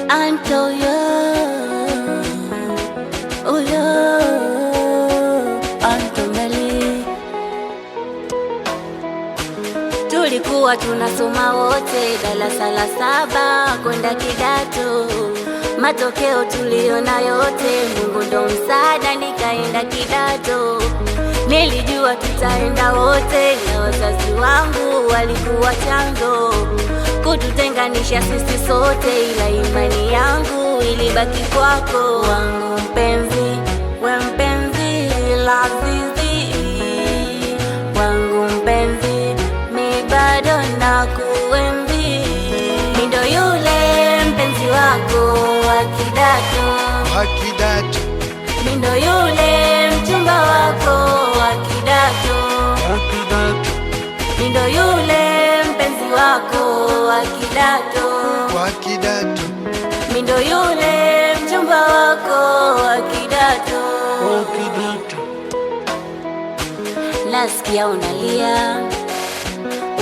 Antoyo, uyo, Antomeli. Tulikuwa tunasoma wote darasa la 7 kwenda kidato. Matokeo tuliona yote, Mungu ndo msaada, nikaenda kidato. Nilijua tutaenda wote, na wazazi wangu walikuwa chanzo kututenganisha sisi sote, ila imani yangu ilibaki kwako. Wangu mpenzi, we mpenzi lazizi, wangu mpenzi, mi bado nakuenzi. Mi ndo yule mpenzi wako wa kidato, mi ndo yule mchumba wako wa kidato, mi ndo yule mpenzi wako wa kidato, mi ndo yule mchumba wako wa kidato. Nasikia unalia,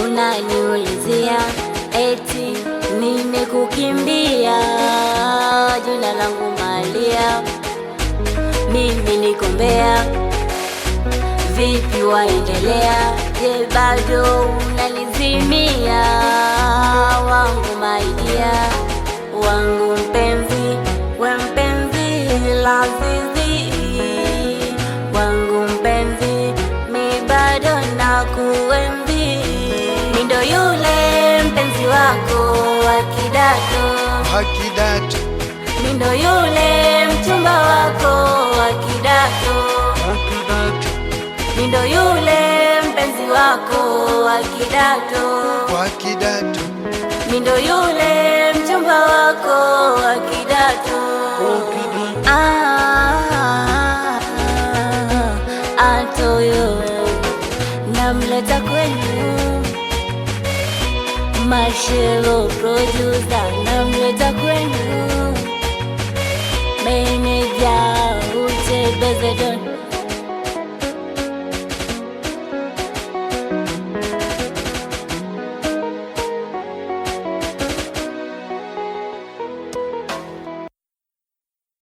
unaniulizia eti nimekukimbia, jina langu Malia, mimi niko Mbeya. Vipi waendelea? Je, bado unanizimia? Wangu maidia, wangu mpenzi, we mpenzi lazizi, wangu mpenzi, mi bado nakuenzi. Mi ndo yule mpenzi wako wa kidato, mi ndo yule mchumba wako wa kidato, mi ndo yule mpenzi wako wa kidato, mi ndo yule mchumba wako wa kidato. Antoyo, namleta kwenu, Mashelo producer, namleta kwenu.